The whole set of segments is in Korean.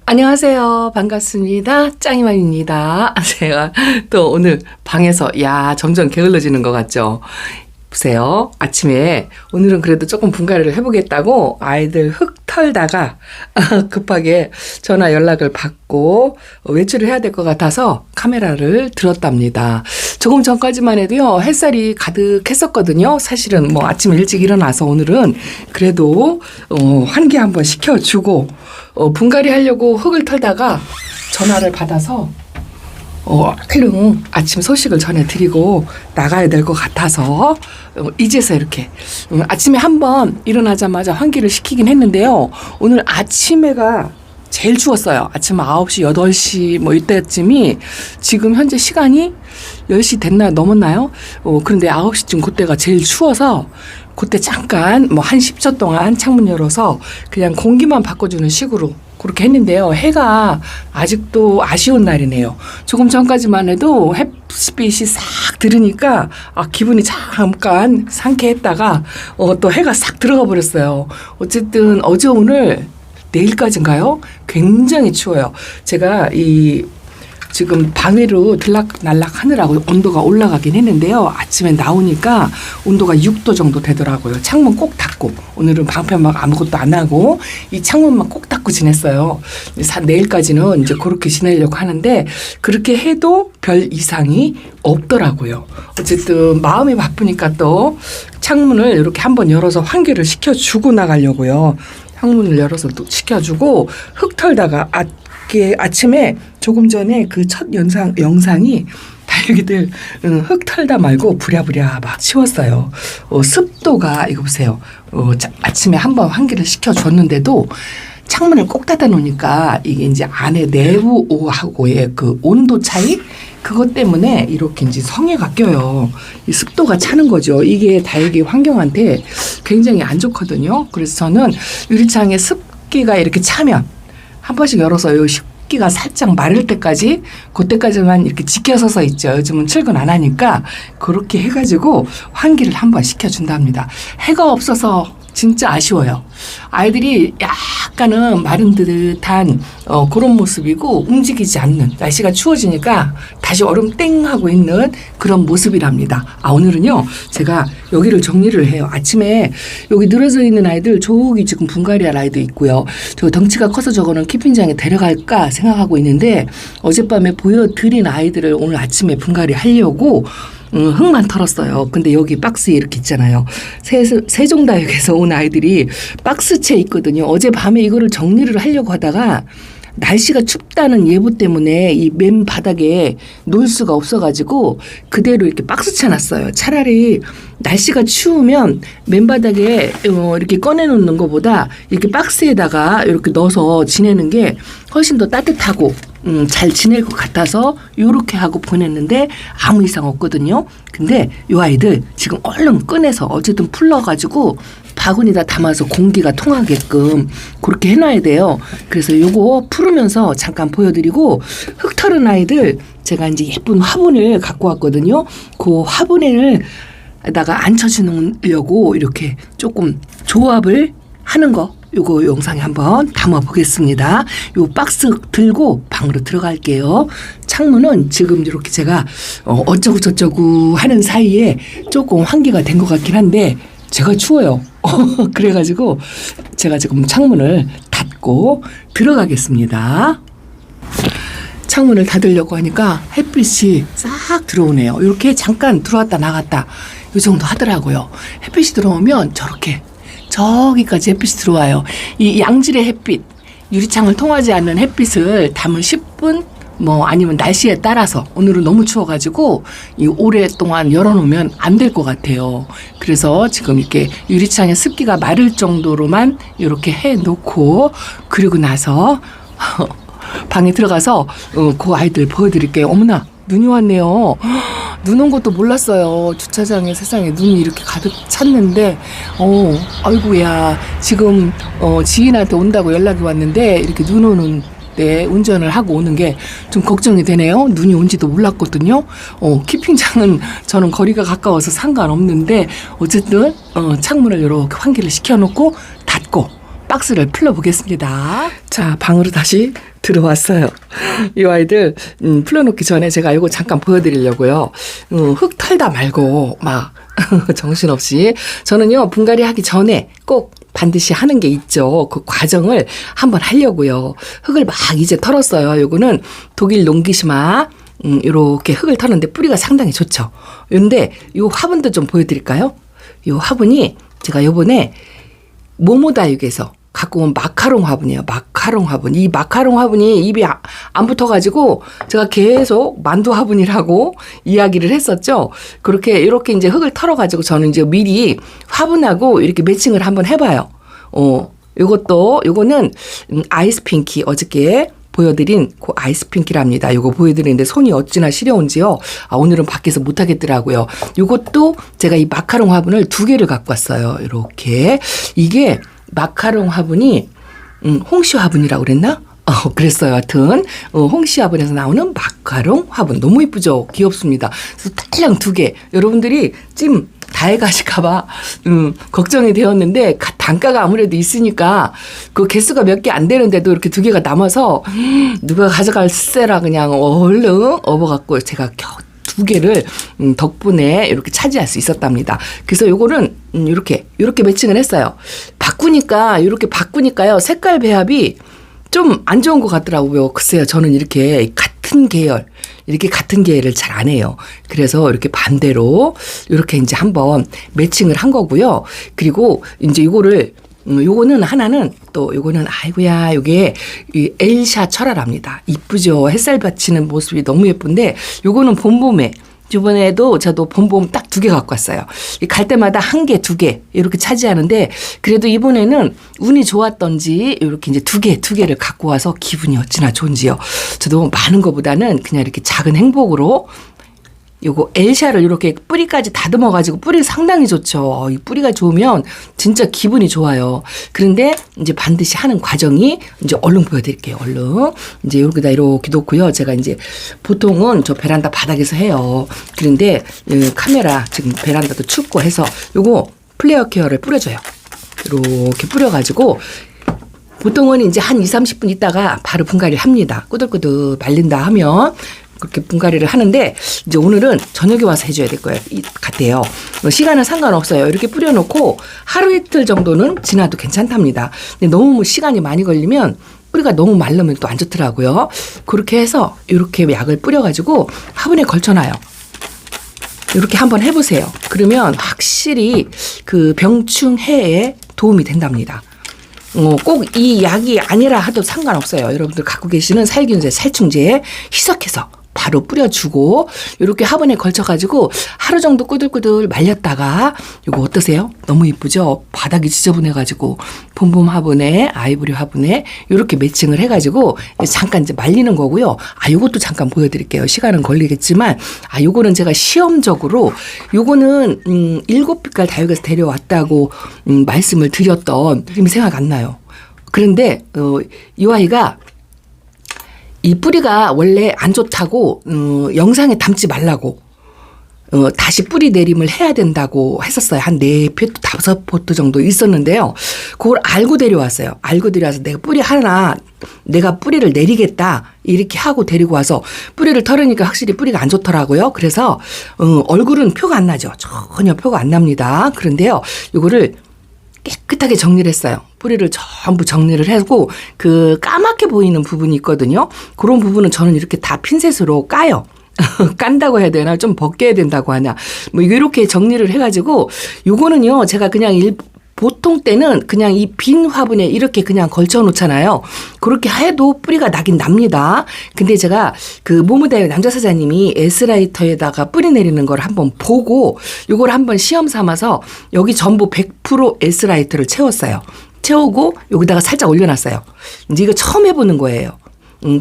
안녕하세요. 반갑습니다. 짱이맘입니다. 제가 또 오늘 방에서, 점점 게을러지는 것 같죠? 보세요. 아침에 오늘은 그래도 조금 분갈이를 해보겠다고 아이들 흙 털다가 급하게 전화 연락을 받고 외출을 해야 될 것 같아서 카메라를 들었답니다. 조금 전까지만 해도요, 햇살이 가득했었거든요. 사실은 뭐 아침에 일찍 일어나서 오늘은 그래도 환기 한번 시켜주고 분갈이 하려고 흙을 털다가 전화를 받아서 얼른 아침 소식을 전해드리고 나가야 될 것 같아서 이제서 이렇게 아침에 한번 일어나자마자 환기를 시키긴 했는데요. 오늘 아침에가 제일 추웠어요. 아침 9시, 8시 뭐 이때쯤이 지금 현재 시간이 10시 됐나요? 넘었나요? 그런데 9시쯤 그때가 제일 추워서 그때 잠깐 뭐 한 10초 동안 창문 열어서 그냥 공기만 바꿔주는 식으로 그렇게 했는데요. 해가 아직도 아쉬운 날이네요. 조금 전까지만 해도 햇빛이 싹 들으니까 기분이 잠깐 상쾌했다가 또 해가 싹 들어가 버렸어요. 어쨌든 어제 오늘 내일까지인가요? 굉장히 추워요. 제가 지금 방위로 들락날락 하느라고 온도가 올라가긴 했는데요. 아침에 나오니까 온도가 6도 정도 되더라고요. 창문 꼭 닫고 오늘은 방편 막 아무것도 안 하고 이 창문만 꼭 닫고 지냈어요. 내일까지는 이제 그렇게 지내려고 하는데 그렇게 해도 별 이상이 없더라고요. 어쨌든 마음이 바쁘니까 또 창문을 이렇게 한번 열어서 환기를 시켜주고 나가려고요. 창문을 열어서 또 시켜주고 흙 털다가 아침에 조금 전에 그 첫 영상이 다육이들 흙 털다 말고 부랴부랴 막 치웠어요. 습도가 이거 보세요. 아침에 한번 환기를 시켜줬는데도 창문을 꼭 닫아 놓으니까 이게 이제 안에 내부하고의 그 온도 차이 그것 때문에 이렇게 이제 성에가 껴요. 이 습도가 차는 거죠. 이게 다육이 환경한테 굉장히 안 좋거든요. 그래서 저는 유리창에 습기가 이렇게 차면 한 번씩 열어서 이 습기가 살짝 마를 때까지 그때까지만 이렇게 지켜서서 있죠. 요즘은 출근 안 하니까 그렇게 해가지고 환기를 한번 시켜준답니다. 해가 없어서 진짜 아쉬워요. 아이들이 약간은 마른 듯한 그런 모습이고 움직이지 않는 날씨가 추워지니까 다시 얼음 땡 하고 있는 그런 모습이랍니다. 오늘은요 제가 여기를 정리를 해요. 아침에 여기 늘어져 있는 아이들 저기 지금 분갈이할 아이도 있고요. 저 덩치가 커서 저거는 키핑장에 데려갈까 생각하고 있는데 어젯밤에 보여드린 아이들을 오늘 아침에 분갈이 하려고 흙만 털었어요. 근데 여기 박스에 이렇게 있잖아요. 세종다육에서 온 아이들이 박스채 있거든요. 어젯밤에 이거를 정리를 하려고 하다가 날씨가 춥다는 예보 때문에 이 맨 바닥에 놓을 수가 없어가지고 그대로 이렇게 박스채 놨어요. 차라리 날씨가 추우면 맨 바닥에 이렇게 꺼내놓는 것보다 이렇게 박스에다가 이렇게 넣어서 지내는 게 훨씬 더 따뜻하고 잘 지낼 것 같아서 이렇게 하고 보냈는데 아무 이상 없거든요. 근데 이 아이들 지금 얼른 꺼내서 어쨌든 풀러가지고 바구니에다 담아서 공기가 통하게끔 그렇게 해놔야 돼요. 그래서 요거 풀으면서 잠깐 보여드리고 흙 털은 아이들 제가 이제 예쁜 화분을 갖고 왔거든요. 그 화분에다가 앉혀주려고 이렇게 조금 조합을 하는 거 요거 영상에 한번 담아 보겠습니다. 요 박스 들고 방으로 들어갈게요. 창문은 지금 이렇게 제가 어쩌고 저쩌고 하는 사이에 조금 환기가 된 것 같긴 한데 제가 추워요. 그래가지고 제가 지금 창문을 닫고 들어가겠습니다. 창문을 닫으려고 하니까 햇빛이 싹 들어오네요. 이렇게 잠깐 들어왔다 나갔다 이 정도 하더라고요. 햇빛이 들어오면 저기까지 햇빛이 들어와요. 이 양질의 햇빛, 유리창을 통하지 않는 햇빛을 담은 10분 아니면 날씨에 따라서 오늘은 너무 추워가지고 오랫동안 열어놓으면 안 될 것 같아요. 그래서 지금 이렇게 유리창에 습기가 마를 정도로만 이렇게 해놓고 그리고 나서 방에 들어가서 그 아이들 보여드릴게요. 어머나 눈이 왔네요. 눈 온 것도 몰랐어요. 주차장에 세상에 눈이 이렇게 가득 찼는데 아이고야 지금 지인한테 온다고 연락이 왔는데 이렇게 눈 오는 때 운전을 하고 오는 게 좀 걱정이 되네요. 눈이 온지도 몰랐거든요. 키핑장은 저는 거리가 가까워서 상관없는데 어쨌든 창문을 이렇게 환기를 시켜놓고 닫고 박스를 풀어보겠습니다. 자, 방으로 다시 들어왔어요. 이 아이들 풀어놓기 전에 제가 이거 잠깐 보여드리려고요. 흙 털다 말고 막 정신없이 저는요 분갈이 하기 전에 꼭 반드시 하는 게 있죠. 그 과정을 한번 하려고요. 흙을 막 이제 털었어요. 요거는 독일 농기시마 이렇게 흙을 터는데 뿌리가 상당히 좋죠. 그런데 요 화분도 좀 보여드릴까요? 요 화분이 제가 요번에 모모다육에서 갖고 온 마카롱 화분이에요. 마카롱 화분. 이 마카롱 화분이 입이 안 붙어가지고 제가 계속 만두 화분이라고 이야기를 했었죠. 그렇게 이렇게 이제 흙을 털어가지고 저는 이제 미리 화분하고 이렇게 매칭을 한번 해봐요. 요거는 아이스 핑키 어저께 보여드린 그 아이스 핑키랍니다. 요거 보여드리는데 손이 어찌나 시려운지요. 오늘은 밖에서 못하겠더라고요. 요것도 제가 이 마카롱 화분을 2개를 갖고 왔어요. 이렇게. 이게 마카롱 화분이 홍시 화분이라고 그랬나? 그랬어요. 하여튼 홍시 화분에서 나오는 마카롱 화분 너무 이쁘죠? 귀엽습니다. 그래서 딸랑 2개. 여러분들이 찜 다 해가실까봐 걱정이 되었는데 단가가 아무래도 있으니까 그 개수가 몇 개 안 되는데도 이렇게 2개가 남아서 누가 가져갈세라 그냥 얼른 업어갖고 제가 겨우 2개를 덕분에 이렇게 차지할 수 있었답니다. 그래서 요거는 이렇게 매칭을 했어요. 바꾸니까요. 색깔 배합이 좀 안 좋은 것 같더라고요. 글쎄요. 저는 이렇게 같은 계열을 잘 안 해요. 그래서 이렇게 반대로 이렇게 이제 한번 매칭을 한 거고요. 그리고 이제 요거는 하나는 또 요거는 아이고야 요게 이 엘샤 철화랍니다. 이쁘죠. 햇살 받치는 모습이 너무 예쁜데 요거는 봄봄에 이번에도 저도 봄봄 딱 2개 갖고 왔어요. 갈 때마다 1개, 2개 이렇게 차지하는데 그래도 이번에는 운이 좋았던지 이렇게 이제 2개를 갖고 와서 기분이 어찌나 좋은지요. 저도 많은 것보다는 그냥 이렇게 작은 행복으로 요거 엘샤를 이렇게 뿌리까지 다듬어가지고 뿌리 상당히 좋죠. 이 뿌리가 좋으면 진짜 기분이 좋아요. 그런데 이제 반드시 하는 과정이 이제 얼른 보여드릴게요. 얼른 이제 여기다 이렇게 놓고요. 제가 이제 보통은 저 베란다 바닥에서 해요. 그런데 카메라 지금 베란다도 춥고 해서 요거 플레어 케어를 뿌려줘요. 이렇게 뿌려가지고 보통은 이제 한 20-30분 있다가 바로 분갈이를 합니다. 꾸덕꾸덕 말린다 하면 그렇게 분갈이를 하는데 이제 오늘은 저녁에 와서 해줘야 될 거예요. 같아요. 시간은 상관없어요. 이렇게 뿌려놓고 하루 이틀 정도는 지나도 괜찮답니다. 근데 너무 시간이 많이 걸리면 뿌리가 너무 마르면 또 안 좋더라고요. 그렇게 해서 이렇게 약을 뿌려가지고 화분에 걸쳐놔요. 이렇게 한번 해보세요. 그러면 확실히 그 병충해에 도움이 된답니다. 꼭 이 약이 아니라 하도 상관없어요. 여러분들 갖고 계시는 살균제, 살충제 희석해서 바로 뿌려주고 이렇게 화분에 걸쳐가지고 하루 정도 꾸들꾸들 말렸다가 이거 어떠세요? 너무 이쁘죠? 바닥이 지저분해가지고 봄봄 화분에 아이보리 화분에 이렇게 매칭을 해가지고 잠깐 이제 말리는 거고요. 요것도 잠깐 보여드릴게요. 시간은 걸리겠지만 요거는 제가 시험적으로 요거는 7빛깔 다육에서 데려왔다고 말씀을 드렸던 이름이 생각 안 나요. 그런데 이 아이가 이 뿌리가 원래 안 좋다고 영상에 담지 말라고 다시 뿌리 내림을 해야 된다고 했었어요. 한 4포트, 5포트 정도 있었는데요. 그걸 알고 데려왔어요. 알고 데려와서 내가 뿌리를 내리겠다 이렇게 하고 데리고 와서 뿌리를 털으니까 확실히 뿌리가 안 좋더라고요. 그래서 얼굴은 표가 안 나죠. 전혀 표가 안 납니다. 그런데요. 이거를 깨끗하게 정리를 했어요. 뿌리를 전부 정리를 하고 그 까맣게 보이는 부분이 있거든요. 그런 부분은 저는 이렇게 다 핀셋으로 까요. 깐다고 해야 되나 좀 벗겨야 된다고 하나 뭐 이렇게 정리를 해가지고 요거는요 제가 그냥 보통 때는 그냥 이 빈 화분에 이렇게 그냥 걸쳐 놓잖아요. 그렇게 해도 뿌리가 나긴 납니다. 근데 제가 그 모모다육 남자 사장님이 S라이터에다가 뿌리 내리는 걸 한번 보고 요걸 한번 시험 삼아서 여기 전부 100% S라이터를 채웠어요. 채우고 여기다가 살짝 올려놨어요. 이제 이거 처음 해보는 거예요.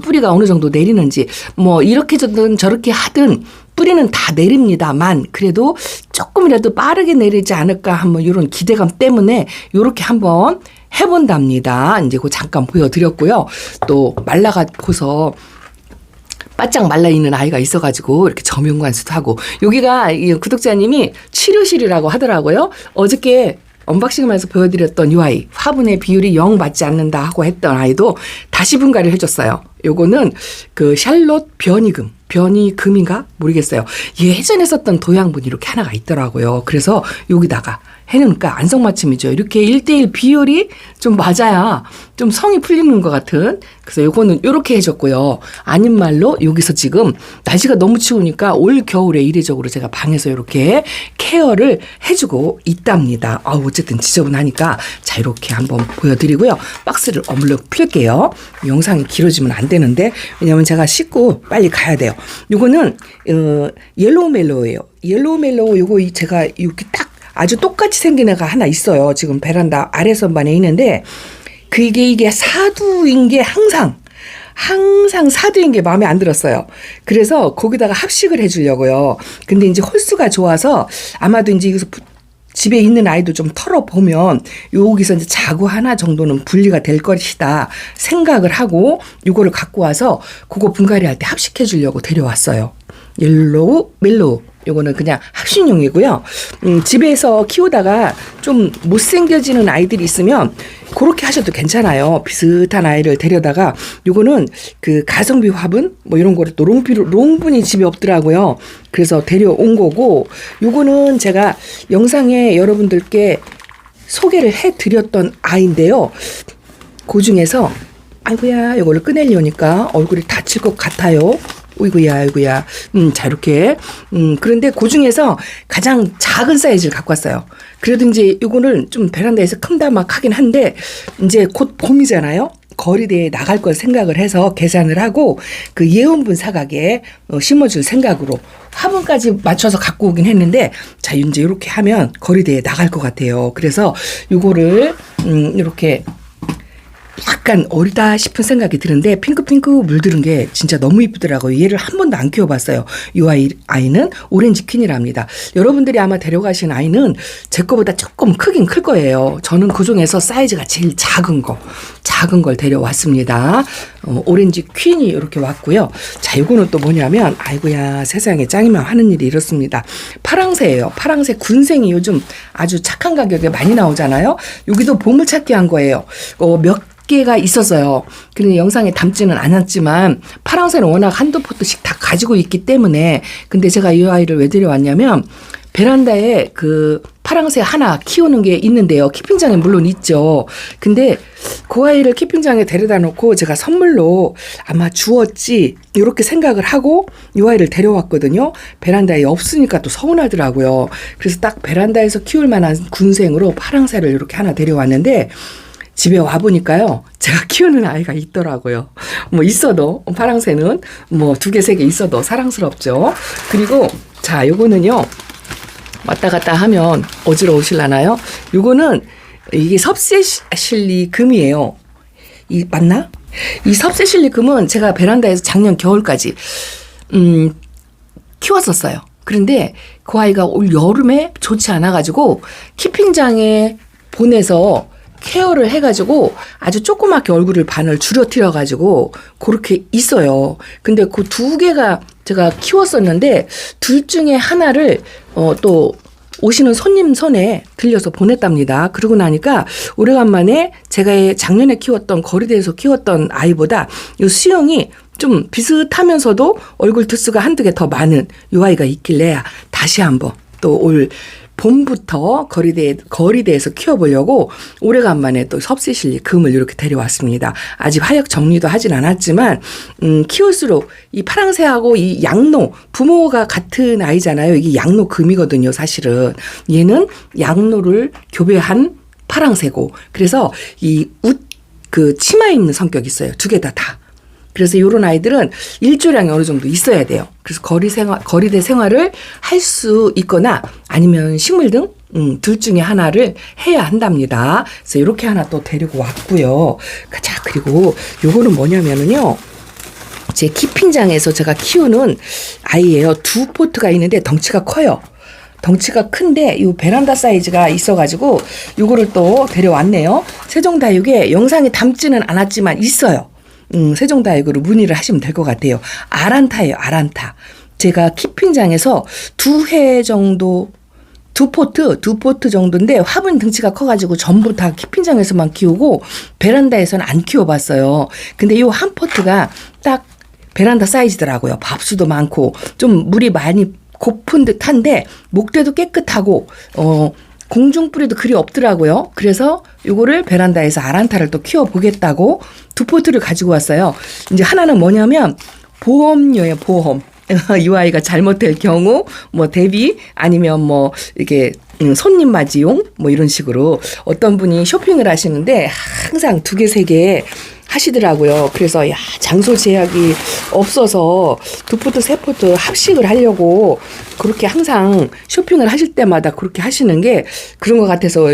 뿌리가 어느 정도 내리는지 뭐 이렇게 든 저렇게 하든 뿌리는 다 내립니다만 그래도 조금이라도 빠르게 내리지 않을까 한번 이런 기대감 때문에 이렇게 한번 해본답니다. 이제 그 잠깐 보여드렸고요. 또 말라가 보서 바짝 말라있는 아이가 있어가지고 이렇게 점용관수도 하고 여기가 이 구독자님이 치료실이라고 하더라고요. 어저께 언박싱하면서 보여드렸던 이 아이 화분의 비율이 영 맞지 않는다 하고 했던 아이도 다시 분갈이를 해줬어요. 요거는 그 샬롯 변이금인가 모르겠어요. 예전에 썼던 도양분이 이렇게 하나가 있더라고요. 그래서 여기다가 해놓으니까 안성맞춤이죠. 이렇게 1대1 비율이 좀 맞아야 좀 성이 풀리는 것 같은. 그래서 요거는 이렇게 해줬고요. 아닌 말로 여기서 지금 날씨가 너무 추우니까 올 겨울에 이례적으로 제가 방에서 이렇게 케어를 해주고 있답니다. 어쨌든 지저분하니까 자 이렇게 한번 보여드리고요. 박스를 어물럭 풀게요. 영상이 길어지면 안 되는데 왜냐면 제가 씻고 빨리 가야 돼요. 요거는 옐로우 멜로우예요. 옐로우 멜로우 요거 제가 이렇게 딱 아주 똑같이 생긴 애가 하나 있어요. 지금 베란다 아래선반에 있는데 이게 사두인 게 항상 사두인 게 마음에 안 들었어요. 그래서 거기다가 합식을 해주려고요. 근데 이제 홀수가 좋아서 아마도 이제 여기서 집에 있는 아이도 좀 털어보면 여기서 이제 자구 하나 정도는 분리가 될 것이다 생각을 하고 이거를 갖고 와서 그거 분갈이 할 때 합식해 주려고 데려왔어요. 옐로우 멜로우. 요거는 그냥 합식용이고요. 집에서 키우다가 좀 못생겨지는 아이들이 있으면 그렇게 하셔도 괜찮아요. 비슷한 아이를 데려다가 요거는 그 가성비 화분 뭐 이런 거를 또 롱분이 집에 없더라고요. 그래서 데려온 거고 요거는 제가 영상에 여러분들께 소개를 해드렸던 아이인데요. 그 중에서 아이고야 요거를 꺼내려니까 얼굴이 다칠 것 같아요. 아이고야. 자, 이렇게. 그런데 그 중에서 가장 작은 사이즈를 갖고 왔어요. 그래도 이제 요거는 좀 베란다에서 큰다 막 하긴 한데, 이제 곧 봄이잖아요? 거리대에 나갈 걸 생각을 해서 계산을 하고, 그 예온분 사각에 심어줄 생각으로 화분까지 맞춰서 갖고 오긴 했는데, 자, 이제 이렇게 하면 거리대에 나갈 것 같아요. 그래서 요거를, 이렇게 약간 어리다 싶은 생각이 드는데 핑크핑크 물들은 게 진짜 너무 이쁘더라고요. 얘를 한 번도 안 키워봤어요. 이 아이는 오렌지 퀸이랍니다. 여러분들이 아마 데려가신 아이는 제 거보다 조금 크긴 클 거예요. 저는 그중에서 사이즈가 제일 작은 걸 데려왔습니다. 오렌지 퀸이 이렇게 왔고요. 자, 이거는 또 뭐냐면 아이고야 세상에 짱이만 하는 일이 이렇습니다. 파랑새예요. 파랑새 군생이 요즘 아주 착한 가격에 많이 나오잖아요. 여기도 보물찾기 한 거예요. 몇 개가 있었어요. 그런데 영상에 담지는 않았지만 파랑새는 워낙 한두 포트씩 다 가지고 있기 때문에 근데 제가 이 아이를 왜 데려왔냐면 베란다에 그 파랑새 하나 키우는 게 있는데요. 키핑장에 물론 있죠. 근데 그 아이를 키핑장에 데려다 놓고 제가 선물로 아마 주었지 이렇게 생각을 하고 이 아이를 데려왔거든요. 베란다에 없으니까 또 서운하더라고요. 그래서 딱 베란다에서 키울 만한 군생으로 파랑새를 이렇게 하나 데려왔는데 집에 와보니까요. 제가 키우는 아이가 있더라고요. 뭐 있어도 파랑새는 뭐 2개, 3개 있어도 사랑스럽죠. 그리고 자 요거는요. 왔다 갔다 하면 어지러우실라나요? 요거는 이게 섭세실리 금이에요. 맞나? 이 섭세실리 금은 제가 베란다에서 작년 겨울까지 키웠었어요. 그런데 그 아이가 올 여름에 좋지 않아가지고 키핑장에 보내서 케어를 해가지고 아주 조그맣게 얼굴을 반을 줄여뜨려가지고 그렇게 있어요. 근데 그 2개가 제가 키웠었는데 둘 중에 하나를 또 오시는 손님 손에 들려서 보냈답니다. 그러고 나니까 오래간만에 제가 작년에 키웠던 거리대에서 키웠던 아이보다 이 수영이 좀 비슷하면서도 얼굴 두수가 한두 개 더 많은 이 아이가 있길래 다시 한번 또 올 봄부터 거리대에서 키워보려고 오래간만에 또 섭세실리 금을 이렇게 데려왔습니다. 아직 화약 정리도 하진 않았지만 키울수록 이 파랑새하고 이 양노 부모가 같은 아이잖아요. 이게 양노 금이거든요. 사실은 얘는 양노를 교배한 파랑새고 그래서 이 그 치마 입는 성격이 있어요. 2개 다. 그래서 이런 아이들은 일조량이 어느 정도 있어야 돼요. 그래서 거리대 생활을 할 수 있거나 아니면 식물 등 둘 중에 하나를 해야 한답니다. 그래서 이렇게 하나 또 데리고 왔고요. 자, 그리고 요거는 뭐냐면은요. 제 키핑장에서 제가 키우는 아이예요. 2포트가 있는데 덩치가 커요. 덩치가 큰데 이 베란다 사이즈가 있어가지고 요거를 또 데려왔네요. 세종다육에 영상에 담지는 않았지만 있어요. 세종다육으로 문의를 하시면 될 것 같아요. 아란타예요. 아란타. 제가 키핑장에서 2회 정도 두 포트 정도인데 화분 등치가 커가지고 전부 다 키핑장에서만 키우고 베란다에서는 안 키워봤어요. 근데 이 한 포트가 딱 베란다 사이즈더라고요. 밥수도 많고 좀 물이 많이 고픈 듯한데 목대도 깨끗하고 공중뿌리도 그리 없더라고요. 그래서 요거를 베란다에서 아란타를 또 키워보겠다고 두 포트를 가지고 왔어요. 이제 하나는 뭐냐면 보험료예요. 보험. 이 아이가 잘못될 경우 뭐 대비 아니면 뭐 이렇게 손님 맞이용 뭐 이런 식으로 어떤 분이 쇼핑을 하시는데 항상 2개, 3개 하시더라고요. 그래서 장소 제약이 없어서 2포트, 3포트 합식을 하려고 그렇게 항상 쇼핑을 하실 때마다 그렇게 하시는 게 그런 것 같아서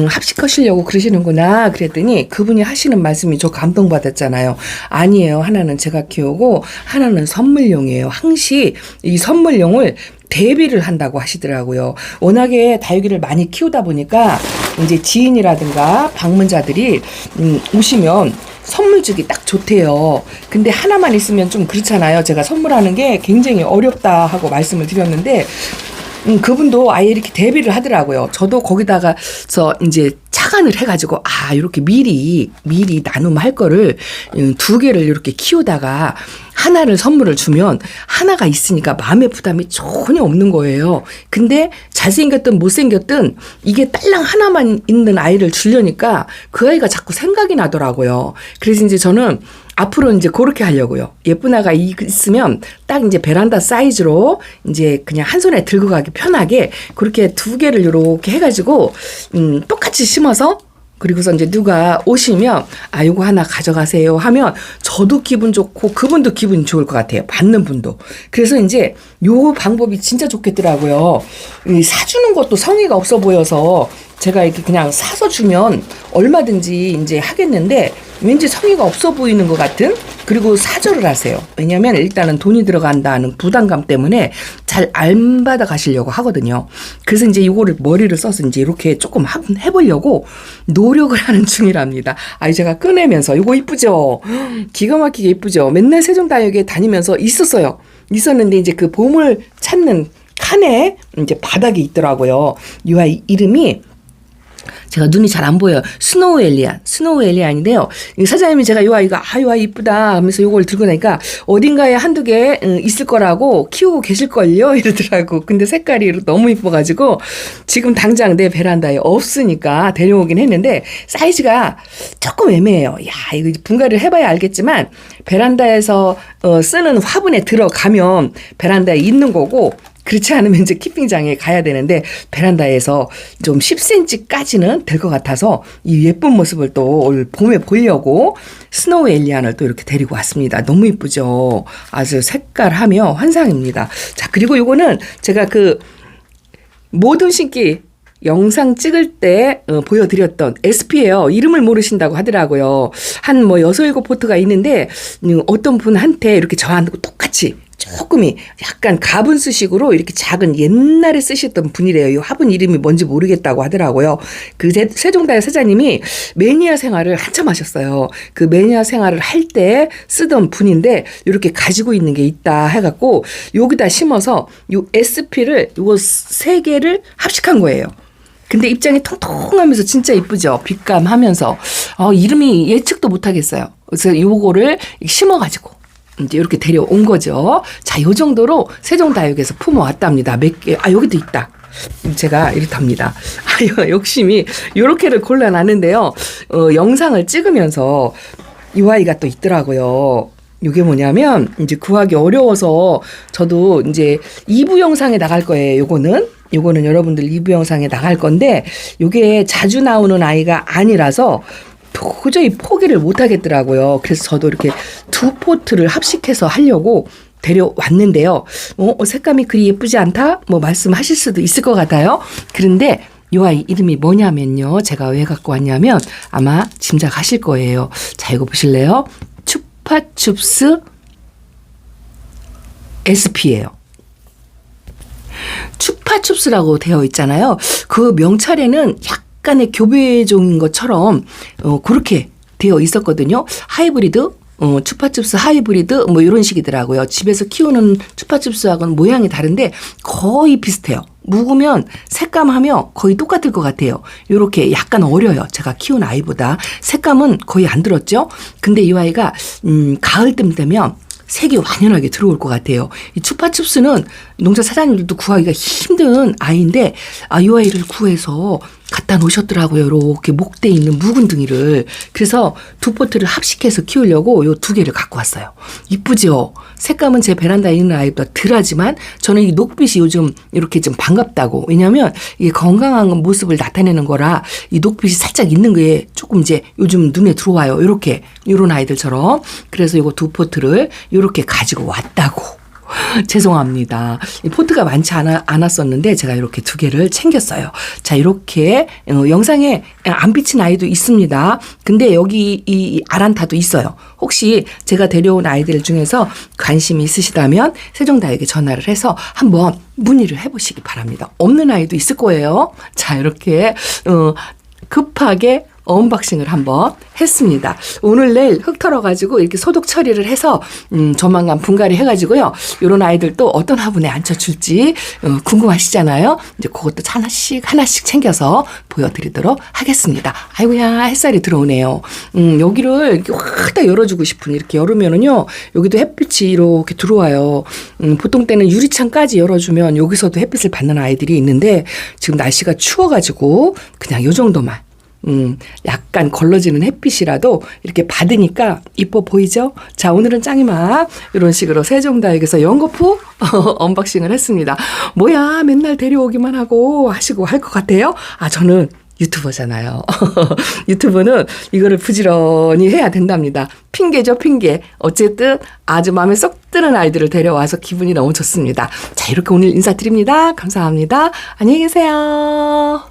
합식하시려고 그러시는구나 그랬더니 그분이 하시는 말씀이 저 감동받았잖아요. 아니에요. 하나는 제가 키우고 하나는 선물용이에요. 항시 이 선물용을 대비를 한다고 하시더라고요. 워낙에 다육이를 많이 키우다 보니까 이제 지인이라든가 방문자들이 오시면 선물 주기 딱 좋대요. 근데 하나만 있으면 좀 그렇잖아요. 제가 선물하는 게 굉장히 어렵다 하고 말씀을 드렸는데 그분도 아예 이렇게 대비를 하더라고요. 저도 거기다가서 이제 착안을 해가지고 이렇게 미리 나눔할 거를 2개를 이렇게 키우다가 하나를 선물을 주면 하나가 있으니까 마음의 부담이 전혀 없는 거예요. 근데 잘생겼든 못생겼든 이게 딸랑 하나만 있는 아이를 주려니까 그 아이가 자꾸 생각이 나더라고요. 그래서 이제 저는 앞으로 이제 그렇게 하려고요. 예쁜 아가 있으면 딱 이제 베란다 사이즈로 이제 그냥 한 손에 들고 가기 편하게 그렇게 2개를 이렇게 해가지고 똑같이 심어서 그리고서 이제 누가 오시면 요거 하나 가져가세요 하면 저도 기분 좋고 그분도 기분 좋을 것 같아요. 받는 분도. 그래서 이제 요 방법이 진짜 좋겠더라고요. 사주는 것도 성의가 없어 보여서 제가 이렇게 그냥 사서 주면 얼마든지 이제 하겠는데 왠지 성의가 없어 보이는 것 같은 그리고 사절을 하세요. 왜냐하면 일단은 돈이 들어간다는 부담감 때문에 잘 안 받아 가시려고 하거든요. 그래서 이제 이거를 머리를 써서 이제 이렇게 조금 해보려고 노력을 하는 중이랍니다. 제가 꺼내면서 이거 이쁘죠? 기가 막히게 이쁘죠? 맨날 세종다육에 다니면서 있었는데 이제 그 보물 찾는 칸에 이제 바닥에 있더라고요. 이 아이 이름이 제가 눈이 잘 안 보여요. 스노우 엘리안인데요. 사장님이 제가 요 아이가 요 아이 이쁘다 하면서 요걸 들고 나니까 어딘가에 1-2개 있을 거라고 키우고 계실걸요 이러더라고. 근데 색깔이 너무 이뻐가지고 지금 당장 내 베란다에 없으니까 데려오긴 했는데 사이즈가 조금 애매해요. 이거 분갈이를 해봐야 알겠지만 베란다에서 쓰는 화분에 들어가면 베란다에 있는 거고 그렇지 않으면 이제 키핑장에 가야 되는데 베란다에서 좀 10cm까지는 될 것 같아서 이 예쁜 모습을 또 올 봄에 보려고 스노우 엘리안을 또 이렇게 데리고 왔습니다. 너무 이쁘죠? 아주 색깔하며 환상입니다. 자, 그리고 요거는 제가 그 모든 신기 영상 찍을 때 보여드렸던 SP예요. 이름을 모르신다고 하더라고요. 한 6, 7포트가 있는데 어떤 분한테 이렇게 저하고 똑같이 조금이 약간 가분수식으로 이렇게 작은 옛날에 쓰셨던 분이래요. 이 화분 이름이 뭔지 모르겠다고 하더라고요. 그 세종다육 사장님이 매니아 생활을 한참 하셨어요. 그 매니아 생활을 할 때 쓰던 분인데 이렇게 가지고 있는 게 있다 해갖고 여기다 심어서 요 SP를 요거 3개를 합식한 거예요. 근데 입장이 통통하면서 진짜 이쁘죠. 빛감하면서 이름이 예측도 못하겠어요. 그래서 요거를 심어가지고 이제 이렇게 데려온 거죠. 자, 요 정도로 세종다육에서 품어왔답니다. 몇 개, 여기도 있다. 제가 이렇답니다. 욕심이 요렇게를 골라놨는데요. 영상을 찍으면서 이 아이가 또 있더라고요. 이게 뭐냐면 이제 구하기 어려워서 저도 이제 2부 영상에 나갈 거예요. 요거는 여러분들 2부 영상에 나갈 건데 요게 자주 나오는 아이가 아니라서 도저히 포기를 못 하겠더라고요. 그래서 저도 이렇게 2포트를 합식해서 하려고 데려왔는데요. 색감이 그리 예쁘지 않다? 말씀하실 수도 있을 것 같아요. 그런데 요 아이 이름이 뭐냐면요. 제가 왜 갖고 왔냐면 아마 짐작하실 거예요. 자, 이거 보실래요? 추파춥스 SP예요. 추파춥스라고 되어 있잖아요. 그 명찰에는 약간의 교배종인 것처럼 그렇게 되어 있었거든요. 하이브리드, 추파춥스 하이브리드 이런 식이더라고요. 집에서 키우는 추파춥스하고는 모양이 다른데 거의 비슷해요. 묵으면 색감하며 거의 똑같을 것 같아요. 요렇게 약간 어려요. 제가 키운 아이보다. 색감은 거의 안 들었죠? 근데 이 아이가 가을쯤 되면 색이 완연하게 들어올 것 같아요. 이 추파춥스는 농자 사장님들도 구하기가 힘든 아이인데, 이 아이를 구해서 갖다 놓으셨더라고요. 이렇게 목대 있는 묵은 둥이를. 그래서 두 포트를 합식해서 키우려고 요 두 개를 갖고 왔어요. 이쁘죠? 색감은 제 베란다에 있는 아이보다 덜하지만 저는 이 녹빛이 요즘 이렇게 좀 반갑다고. 왜냐면 이게 건강한 모습을 나타내는 거라 이 녹빛이 살짝 있는 게 조금 이제 요즘 눈에 들어와요. 이렇게 요런 아이들처럼. 그래서 요거 두 포트를 요렇게 가지고 왔다고. 죄송합니다. 이 포트가 많지 않았었는데 제가 이렇게 두 개를 챙겼어요. 자, 이렇게 영상에 안 비친 아이도 있습니다. 근데 여기 이 아란타도 있어요. 혹시 제가 데려온 아이들 중에서 관심이 있으시다면 세종다육에 전화를 해서 한번 문의를 해보시기 바랍니다. 없는 아이도 있을 거예요. 자, 이렇게 급하게 언박싱을 한번 했습니다. 오늘 내일 흙 털어가지고 이렇게 소독 처리를 해서 조만간 분갈이 해가지고요. 이런 아이들 또 어떤 화분에 앉혀줄지 궁금하시잖아요. 이제 그것도 하나씩 챙겨서 보여드리도록 하겠습니다. 아이고야, 햇살이 들어오네요. 여기를 이렇게 확 다 열어주고 싶은, 이렇게 열으면은요, 여기도 햇빛이 이렇게 들어와요. 보통 때는 유리창까지 열어주면 여기서도 햇빛을 받는 아이들이 있는데 지금 날씨가 추워가지고 그냥 요 정도만. 약간 걸러지는 햇빛이라도 이렇게 받으니까 이뻐 보이죠? 자, 오늘은 짱이만 이런 식으로 세종다육에서 연거푸 언박싱을 했습니다. 뭐야, 맨날 데려오기만 하고 하시고 할 것 같아요? 저는 유튜버잖아요. 유튜브는 이거를 부지런히 해야 된답니다. 핑계죠, 핑계. 어쨌든 아주 마음에 쏙 드는 아이들을 데려와서 기분이 너무 좋습니다. 자, 이렇게 오늘 인사드립니다. 감사합니다. 안녕히 계세요.